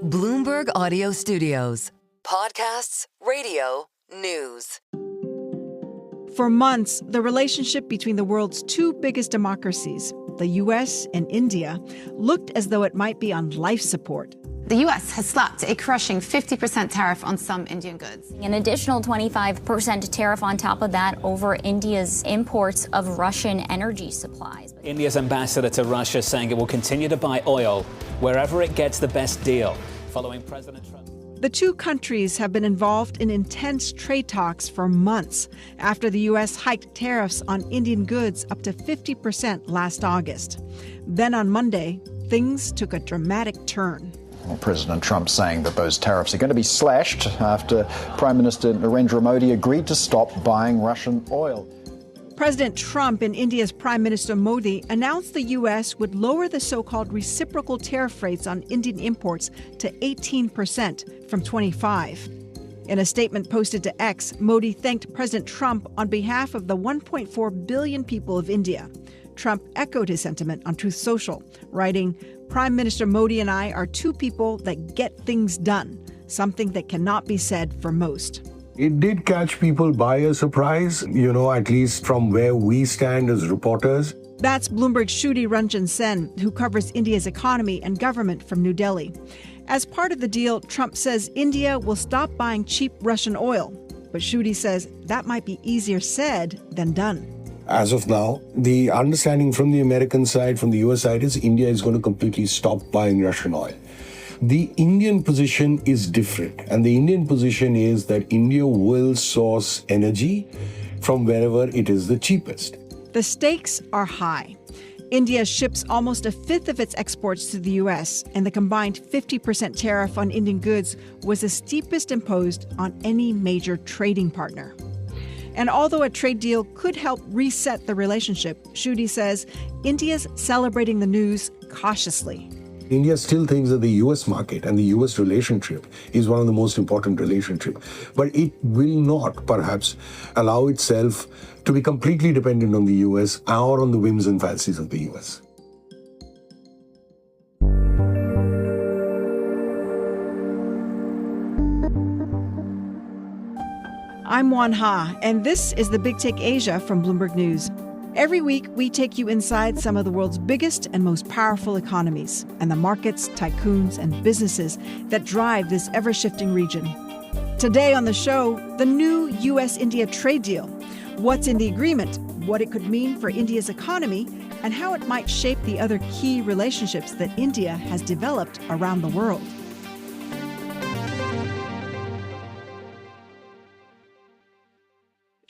Bloomberg Audio Studios. Podcasts, radio, news. For months, the relationship between the world's two biggest democracies, the U.S. and India, looked as though it might be on life support. The U.S. has slapped a crushing 50% tariff on some Indian goods. An additional 25% tariff on top of that over India's imports of Russian energy supplies. India's ambassador to Russia saying it will continue to buy oil wherever it gets the best deal, following President Trump. The two countries have been involved in intense trade talks for months after the U.S. hiked tariffs on Indian goods up to 50% last August. Then on Monday, things took a dramatic turn. Well, President Trump saying that those tariffs are going to be slashed after Prime Minister Narendra Modi agreed to stop buying Russian oil. President Trump and India's Prime Minister Modi announced the U.S. would lower the so-called reciprocal tariff rates on Indian imports to 18% from 25%. In a statement posted to X, Modi thanked President Trump on behalf of the 1.4 billion people of India. Trump echoed his sentiment on Truth Social, writing, "Prime Minister Modi and I are two people that get things done, something that cannot be said for most." It did catch people by a surprise, at least from where we stand as reporters. That's Bloomberg's Sudhi Ranjan, who covers India's economy and government from New Delhi. As part of the deal, Trump says India will stop buying cheap Russian oil. But Sudhi says that might be easier said than done. As of now, the understanding from the American side, from the US side, is India is going to completely stop buying Russian oil. The Indian position is different. And the Indian position is that India will source energy from wherever it is the cheapest. The stakes are high. India ships almost a fifth of its exports to the U.S., and the combined 50% tariff on Indian goods was the steepest imposed on any major trading partner. And although a trade deal could help reset the relationship, Sudhi says India's celebrating the news cautiously. India still thinks that the US market and the US relationship is one of the most important relationships. But it will not, perhaps, allow itself to be completely dependent on the US or on the whims and fancies of the US. I'm Oanh Ha, and this is the Big Take Asia from Bloomberg News. Every week, we take you inside some of the world's biggest and most powerful economies and the markets, tycoons, and businesses that drive this ever-shifting region. Today on the show, the new U.S.-India trade deal. What's in the agreement, what it could mean for India's economy, and how it might shape the other key relationships that India has developed around the world.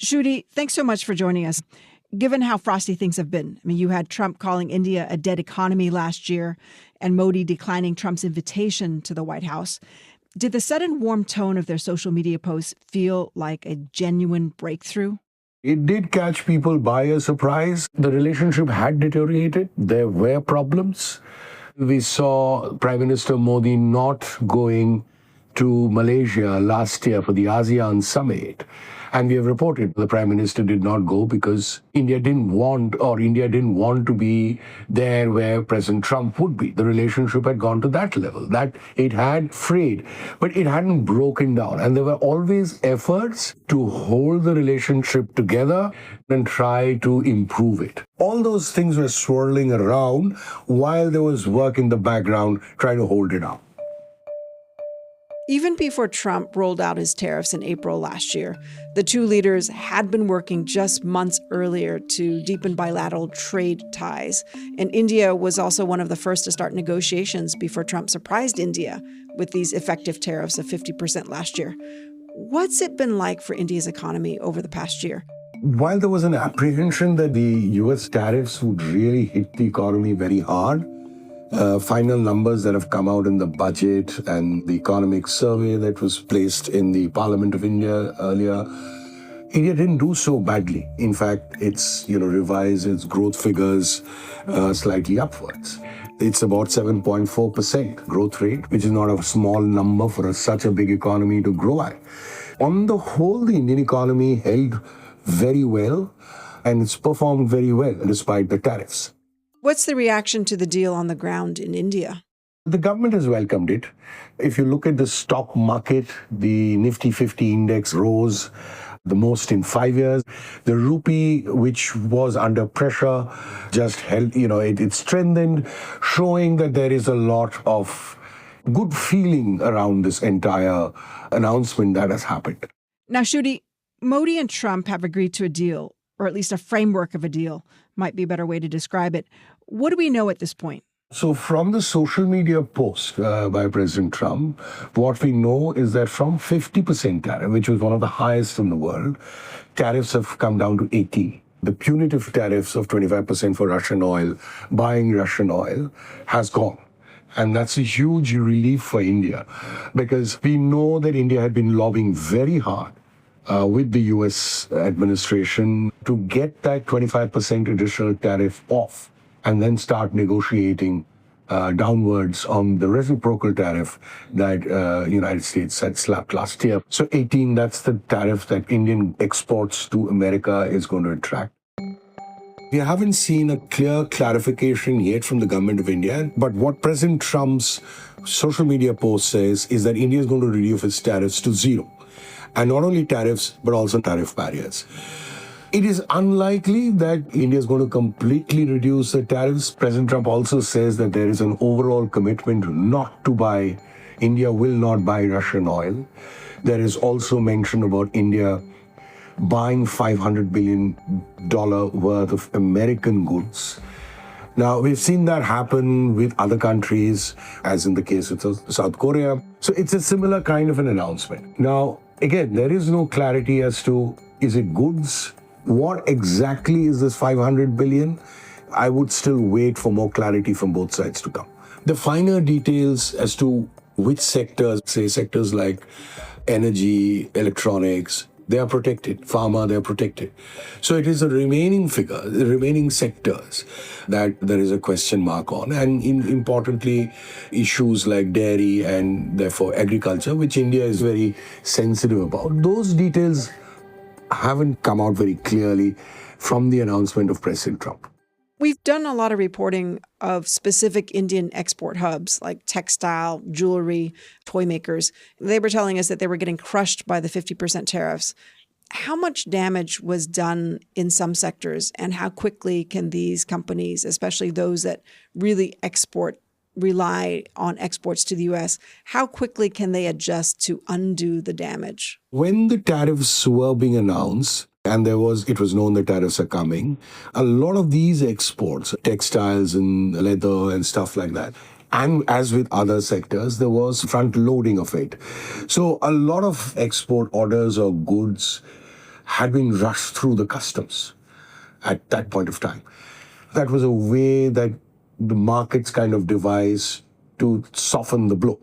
Sudhi, thanks so much for joining us. Given how frosty things have been, you had Trump calling India a dead economy last year and Modi declining Trump's invitation to the White House. Did the sudden warm tone of their social media posts feel like a genuine breakthrough? It did catch people by a surprise. The relationship had deteriorated. There were problems. We saw Prime Minister Modi not going to Malaysia last year for the ASEAN summit. And we have reported the Prime Minister did not go because India didn't want to be there where President Trump would be. The relationship had gone to that level, that it had frayed, but it hadn't broken down. And there were always efforts to hold the relationship together and try to improve it. All those things were swirling around while there was work in the background trying to hold it up. Even before Trump rolled out his tariffs in April last year, the two leaders had been working just months earlier to deepen bilateral trade ties. And India was also one of the first to start negotiations before Trump surprised India with these effective tariffs of 50% last year. What's it been like for India's economy over the past year? While there was an apprehension that the US tariffs would really hit the economy very hard, final numbers that have come out in the budget and the economic survey that was placed in the Parliament of India earlier, India didn't do so badly. In fact, it's revised its growth figures slightly upwards. It's about 7.4% growth rate, which is not a small number for such a big economy to grow at. On the whole, the Indian economy held very well and it's performed very well despite the tariffs. What's the reaction to the deal on the ground in India? The government has welcomed it. If you look at the stock market, the Nifty 50 index rose the most in 5 years. The rupee, which was under pressure, just held, it strengthened, showing that there is a lot of good feeling around this entire announcement that has happened. Now, Sudhi, Modi and Trump have agreed to a deal, or at least a framework of a deal, might be a better way to describe it. What do we know at this point? So from the social media post by President Trump, what we know is that from 50% tariff, which was one of the highest in the world, tariffs have come down to 80. The punitive tariffs of 25% for Russian oil, buying Russian oil, has gone. And that's a huge relief for India, because we know that India had been lobbying very hard with the US administration to get that 25% additional tariff off, and then start negotiating downwards on the reciprocal tariff that United States had slapped last year. So 18, that's the tariff that Indian exports to America is going to attract. We haven't seen a clear clarification yet from the government of India, but what President Trump's social media post says is that India is going to reduce its tariffs to zero. And not only tariffs, but also tariff barriers. It is unlikely that India is going to completely reduce the tariffs. President Trump also says that there is an overall commitment not to buy, India will not buy Russian oil. There is also mention about India buying $500 billion worth of American goods. Now, we've seen that happen with other countries, as in the case of South Korea. So it's a similar kind of an announcement. Now, again, there is no clarity as to, is it goods? What exactly is this $500 billion? I would still wait for more clarity from both sides to come. The finer details as to which sectors, say sectors like energy, electronics, they are protected. Pharma, they are protected. So it is the remaining figure, the remaining sectors that there is a question mark on. And importantly, issues like dairy and therefore agriculture, which India is very sensitive about. Those details haven't come out very clearly from the announcement of President Trump. We've done a lot of reporting of specific Indian export hubs like textile, jewelry, toy makers. They were telling us that they were getting crushed by the 50% tariffs. How much damage was done in some sectors, and how quickly can these companies, especially those that really rely on exports to the U.S., how quickly can they adjust to undo the damage? When the tariffs were being announced, and it was known that tariffs are coming, a lot of these exports, textiles and leather and stuff like that, and as with other sectors, there was front loading of it. So a lot of export orders or goods had been rushed through the customs at that point of time. That was a way that the markets kind of devised to soften the blow.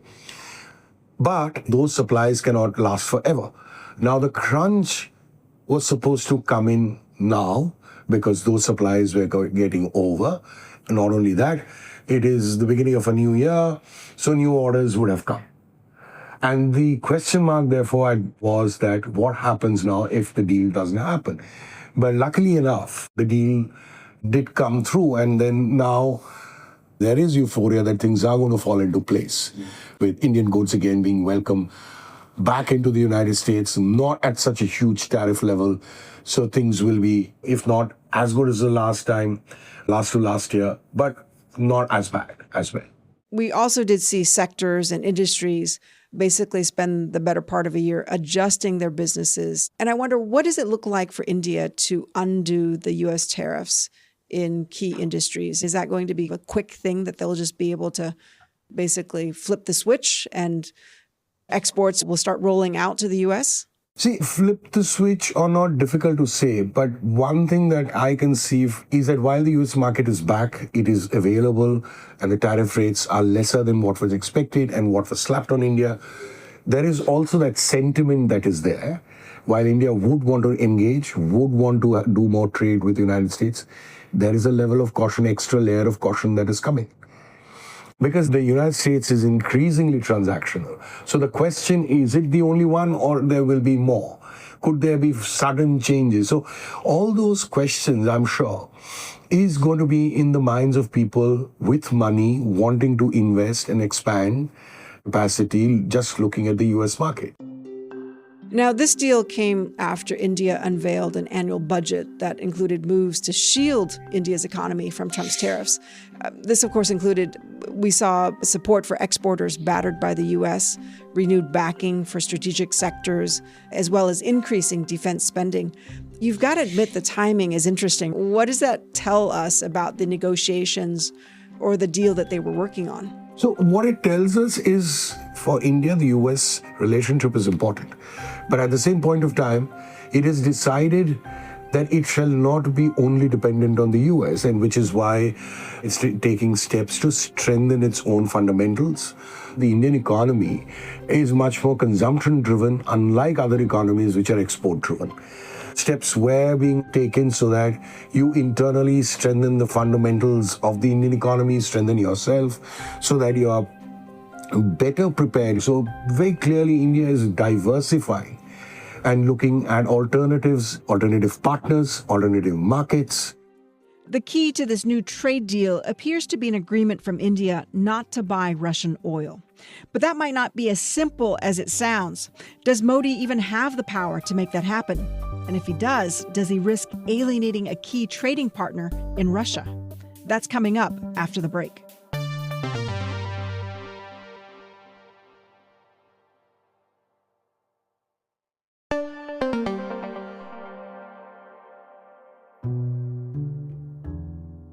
But those supplies cannot last forever. Now the crunch was supposed to come in now because those supplies were getting over. And not only that, it is the beginning of a new year, so new orders would have come. And the question mark, therefore, was that what happens now if the deal doesn't happen? But luckily enough, the deal did come through, and then now there is euphoria that things are going to fall into place, with Indian goods again being welcome back into the United States, not at such a huge tariff level. So things will be, if not as good as the last year, but not as bad as well. We also did see sectors and industries basically spend the better part of a year adjusting their businesses. And I wonder, what does it look like for India to undo the U.S. tariffs in key industries? Is that going to be a quick thing that they'll just be able to basically flip the switch and exports will start rolling out to the U.S.? See, flip the switch or not, difficult to say. But one thing that I can see is that while the U.S. market is back, it is available, and the tariff rates are lesser than what was expected and what was slapped on India, there is also that sentiment that is there. While India would want to engage, would want to do more trade with the United States, there is a level of caution, extra layer of caution that is coming. Because the United States is increasingly transactional. So the question is it the only one, or there will be more? Could there be sudden changes? So all those questions, I'm sure, is going to be in the minds of people with money wanting to invest and expand capacity, just looking at the US market. Now, this deal came after India unveiled an annual budget that included moves to shield India's economy from Trump's tariffs. This, of course, included, we saw support for exporters battered by the U.S., renewed backing for strategic sectors, as well as increasing defense spending. You've got to admit the timing is interesting. What does that tell us about the negotiations or the deal that they were working on? So what it tells us is, for India, the US relationship is important. But at the same point of time, it is decided that it shall not be only dependent on the US, and which is why it's taking steps to strengthen its own fundamentals. The Indian economy is much more consumption-driven, unlike other economies which are export-driven. Steps were being taken so that you internally strengthen the fundamentals of the Indian economy, strengthen yourself, so that you are better prepared. So very clearly, India is diversifying and looking at alternatives, alternative partners, alternative markets. The key to this new trade deal appears to be an agreement from India not to buy Russian oil. But that might not be as simple as it sounds. Does Modi even have the power to make that happen? And if he does he risk alienating a key trading partner in Russia? That's coming up after the break.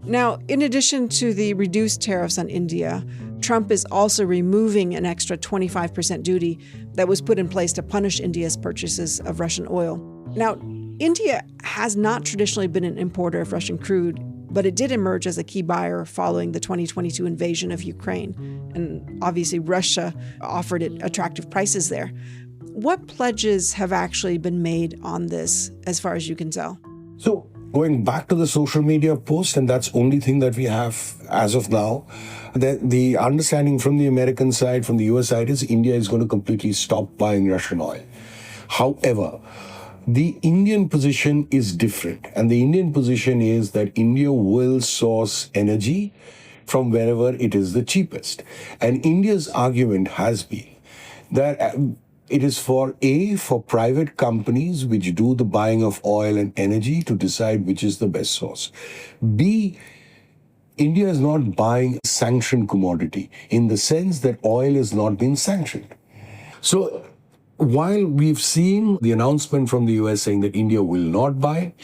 Now, in addition to the reduced tariffs on India, Trump is also removing an extra 25% duty that was put in place to punish India's purchases of Russian oil. Now, India has not traditionally been an importer of Russian crude, but it did emerge as a key buyer following the 2022 invasion of Ukraine. And obviously, Russia offered it attractive prices there. What pledges have actually been made on this, as far as you can tell? So, going back to the social media post, and that's the only thing that we have as of now, the understanding from the American side, from the US side, is India is going to completely stop buying Russian oil. However, the Indian position is different. And the Indian position is that India will source energy from wherever it is the cheapest. And India's argument has been that it is for private companies which do the buying of oil and energy to decide which is the best source. B, India is not buying sanctioned commodity in the sense that oil is not being sanctioned. So while we've seen the announcement from the US saying that India will not buy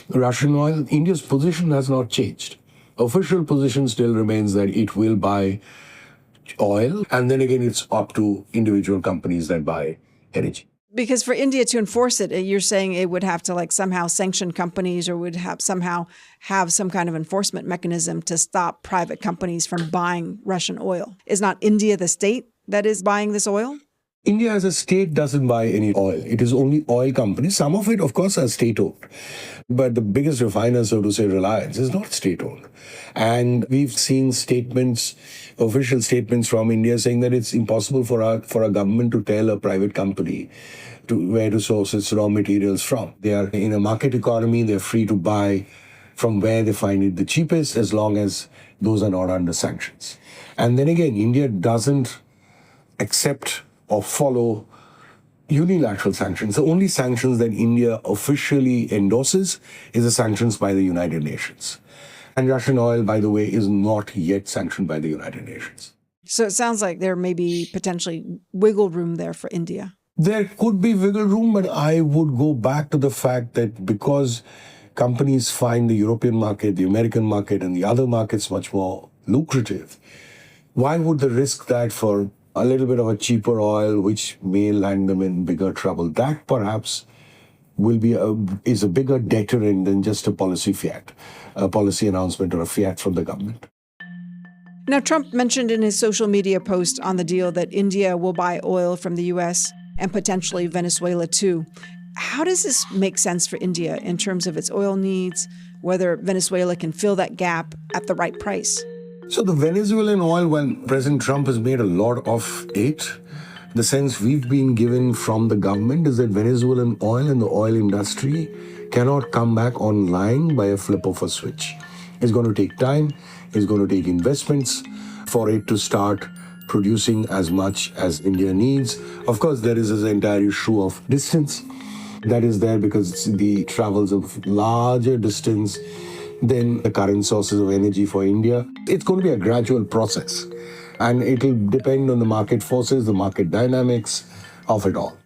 Russian oil, India's position has not changed. Official position still remains that it will buy oil, and then again, it's up to individual companies that buy energy. Because for India to enforce it, you're saying it would have to somehow sanction companies or would have somehow have some kind of enforcement mechanism to stop private companies from buying Russian oil. Is not India the state that is buying this oil? India as a state doesn't buy any oil. It is only oil companies. Some of it, of course, are state-owned. But the biggest refiner, so to say, Reliance, is not state-owned. And we've seen statements, official statements from India saying that it's impossible for a government to tell a private company where to source its raw materials from. They are in a market economy. They're free to buy from where they find it the cheapest, as long as those are not under sanctions. And then again, India doesn't accept or follow unilateral sanctions. The only sanctions that India officially endorses is the sanctions by the United Nations. And Russian oil, by the way, is not yet sanctioned by the United Nations. So it sounds like there may be potentially wiggle room there for India. There could be wiggle room, but I would go back to the fact that because companies find the European market, the American market, and the other markets much more lucrative, why would they risk that for a little bit of a cheaper oil, which may land them in bigger trouble? That perhaps is a bigger deterrent than just a policy announcement or a fiat from the government. Now, Trump mentioned in his social media post on the deal that India will buy oil from the U.S. and potentially Venezuela too. How does this make sense for India in terms of its oil needs, whether Venezuela can fill that gap at the right price? So the Venezuelan oil, when President Trump has made a lot of it, the sense we've been given from the government is that Venezuelan oil and the oil industry cannot come back online by a flip of a switch. It's going to take time. It's going to take investments for it to start producing as much as India needs. Of course, there is this entire issue of distance that is there because the travels of larger distance than the current sources of energy for India. It's going to be a gradual process, and it will depend on the market forces, the market dynamics of it all.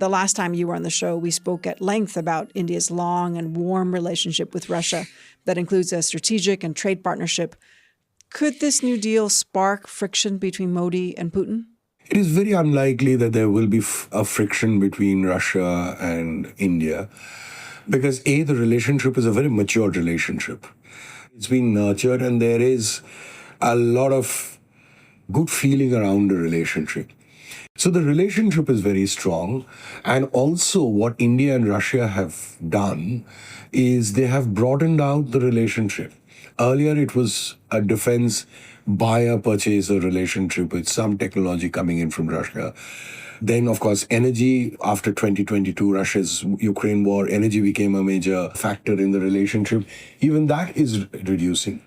The last time you were on the show, we spoke at length about India's long and warm relationship with Russia that includes a strategic and trade partnership. Could this new deal spark friction between Modi and Putin? It is very unlikely that there will be a friction between Russia and India because, A, the relationship is a very mature relationship. It's been nurtured and there is a lot of good feeling around the relationship. So the relationship is very strong. And also what India and Russia have done is they have broadened out the relationship. Earlier, it was a defense buyer-purchaser relationship with some technology coming in from Russia. Then, of course, energy, after 2022, Russia's Ukraine war, energy became a major factor in the relationship. Even that is reducing.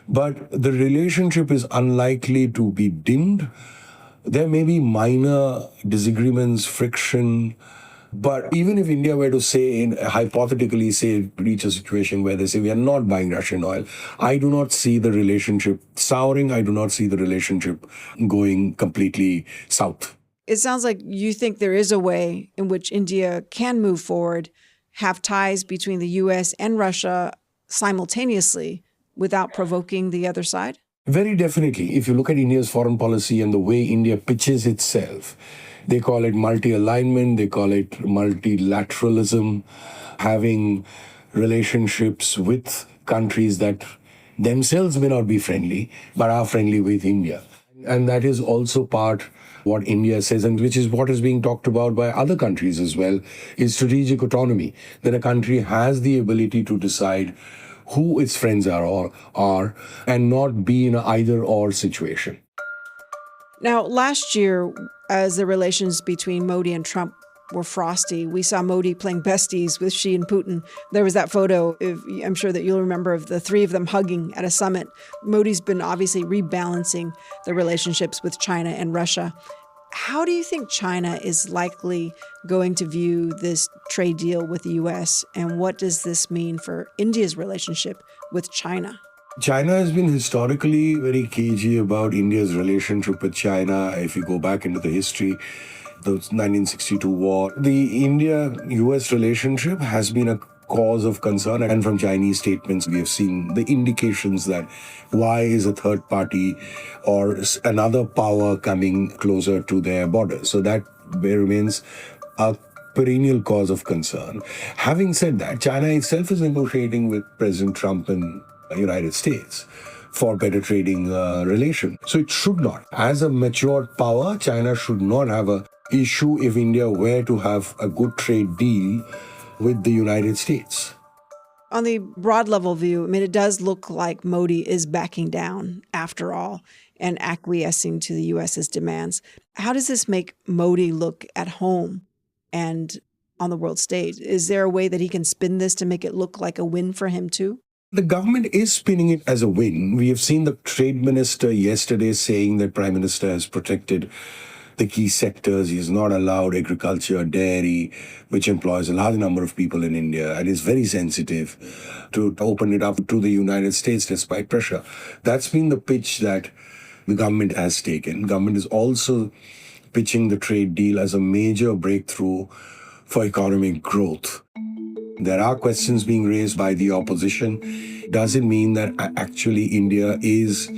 But the relationship is unlikely to be dimmed. There may be minor disagreements, friction, but even if India were to say, hypothetically say, reach a situation where they say, we are not buying Russian oil, I do not see the relationship souring. I do not see the relationship going completely south. It sounds like you think there is a way in which India can move forward, have ties between the U.S. and Russia simultaneously without provoking the other side? Very definitely. If you look at India's foreign policy and the way India pitches itself, they call it multi-alignment, they call it multilateralism, having relationships with countries that themselves may not be friendly, but are friendly with India. And that is also part what India says, and which is what is being talked about by other countries as well, is strategic autonomy, that a country has the ability to decide who its friends are and not be in an either-or situation. Now, last year, as the relations between Modi and Trump were frosty, we saw Modi playing besties with Xi and Putin. There was that photo, I'm sure that you'll remember, of the three of them hugging at a summit. Modi's been obviously rebalancing the relationships with China and Russia. How do you think China is likely going to view this trade deal with the U.S., and what does this mean for India's relationship with China? China has been historically very cagey about India's relationship with China. If you go back into the history, the 1962 war, the India-US relationship has been a cause of concern. And from Chinese statements, we have seen the indications that why is a third party or another power coming closer to their borders? So that remains a perennial cause of concern. Having said that, China itself is negotiating with President Trump and the United States for better trading relation. So it should not. As a mature power, China should not have an issue if India were to have a good trade deal with the United States. On the broad level view, I mean, it does look like Modi is backing down after all and acquiescing to the U.S.'s demands. How does this make Modi look at home and on the world stage? Is there a way that he can spin this to make it look like a win for him too? The government is spinning it as a win. We have seen the trade minister yesterday saying that Prime Minister has protected the key sectors. He has not allowed agriculture, dairy, which employs a large number of people in India and is very sensitive, to open it up to the United States despite pressure. That's been the pitch that the government has taken. Government is also pitching the trade deal as a major breakthrough for economic growth. There are questions being raised by the opposition. Does it mean that actually India is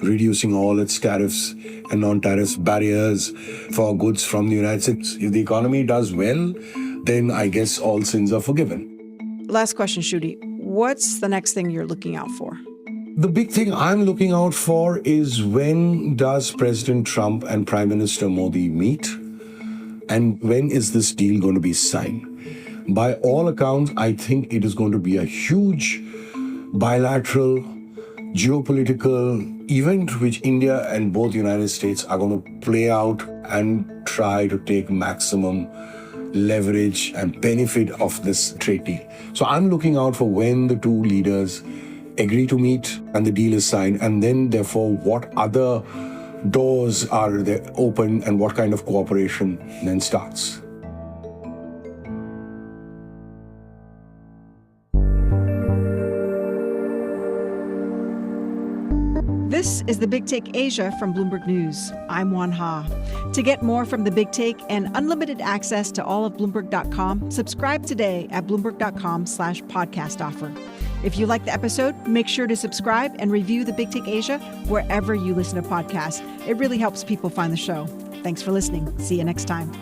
reducing all its tariffs and non-tariff barriers for goods from the United States? If the economy does well, then I guess all sins are forgiven. Last question, Sudhi. What's the next thing you're looking out for? The big thing I'm looking out for is when does President Trump and Prime Minister Modi meet? And when is this deal going to be signed? By all accounts, I think it is going to be a huge bilateral geopolitical event which India and both the United States are going to play out and try to take maximum leverage and benefit of this trade deal. So I'm looking out for when the two leaders agree to meet and the deal is signed, and then therefore what other doors are there open and what kind of cooperation then starts. This is The Big Take Asia from Bloomberg News. I'm Oanh Ha. To get more from The Big Take and unlimited access to all of Bloomberg.com, subscribe today at Bloomberg.com/podcast offer. If you like the episode, make sure to subscribe and review The Big Take Asia wherever you listen to podcasts. It really helps people find the show. Thanks for listening. See you next time.